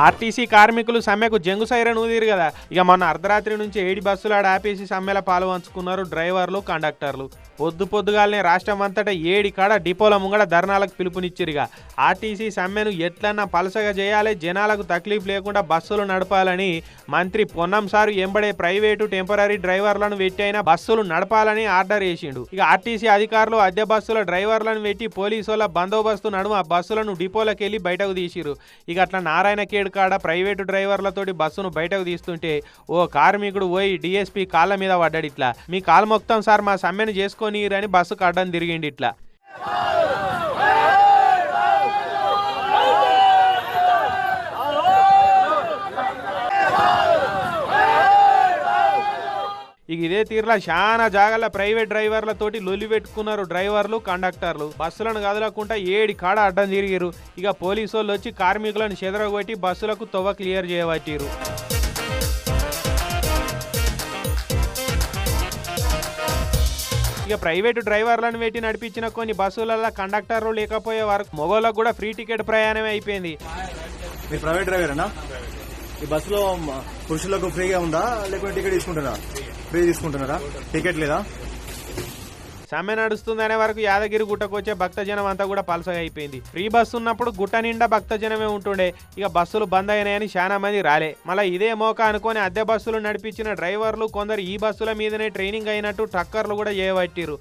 RTC కార్మికులు సమ్మెకు జంగు siren ఊదిరు కదా. ఇక మొన్న అర్ధరాత్రి నుంచి 7 బస్సులు ఆపేసి సమ్మెల పాలు పంచుకున్నారు డ్రైవర్లు, కండక్టర్లు. పొద్దుగాలనే రాష్ట్రం అంతటా 7 కాడ డిపోల ముంగడ ధర్నాలకు పిలుపునిచ్చిరుగా. ఆర్టీసీ సమ్మెను ఎట్లన్నా పలసగా చేయాలి, జనాలకు తక్లీఫ్ లేకుండా బస్సులు నడపాలని మంత్రి పొన్నం సారు ఎంబడే ప్రైవేటు టెంపరీ డ్రైవర్లను పెట్టి అయినా బస్సులు నడపాలని ఆర్డర్ చేసిండు. ఇక ఆర్టీసీ అధికారులు అద్దె బస్సుల డ్రైవర్లను పెట్టి పోలీసుల బందోబస్తు నడుమ బస్సులను డిపోలకు వెళ్ళి బయటకు తీసిరు. ఇక అట్లా నారాయణఖేడ్ కాడ ప్రైవేటు డ్రైవర్లతోటి బస్సును బయటకు తీస్తుంటే ఓ కార్మికుడు పోయి డిఎస్పీ కాళ్ళ మీద పడ్డాడు. ఇట్లా మీ కాలు మొక్తాం సార్, మా సమ్మెను చేసుకొని బస్సుకు అడ్డం తిరిగిండి. ఇట్లా ఇక ఇదే తీరులా చాలా జాగాల ప్రైవేట్ డ్రైవర్లతోటి లొల్లి పెట్టుకున్నారు డ్రైవర్లు, కండక్టర్లు. బస్సులను కదలకుండా 7 కాడ అడ్డం తిరిగిరు. ఇక పోలీసు వాళ్ళు వచ్చి కార్మికులను చెదరగొట్టి బస్సులకు తొవ్వ క్లియర్ చేయవట్టిరు. ఇక ప్రైవేటు డ్రైవర్లను పెట్టి నడిపించిన కొన్ని బస్సులలో కండక్టర్లు లేకపోయే వరకు మొగోళ్ళకు కూడా ఫ్రీ టికెట్ ప్రయాణమే అయిపోయింది. మీరు ప్రైవేట్ డ్రైవరేనా? ఈ బస్సులో పురుషులకు ఫ్రీగా ఉందా లేకపోతే టికెట్ తీసుకుంటున్నారా? ఫ్రీ తీసుకుంటున్నారా? టికెట్ లేదా? సమ్మె నడుస్తుందనే వరకు యాదగిరి గుట్టకు వచ్చే భక్తజనం అంతా కూడా పలసగా అయిపోయింది. ఫ్రీ బస్సు ఉన్నప్పుడు గుట్ట నిండా భక్తజనమే ఉంటుండే. ఇక బస్సులు బంద్ అయినాయని చాలా మంది రాలే. మళ్ళీ ఇదే మోక అనుకొని అద్దె బస్సులు నడిపించిన డ్రైవర్లు కొందరు ఈ బస్సుల మీదనే ట్రైనింగ్ అయినట్టు ట్రక్కర్లు కూడా చేయబట్టిరు.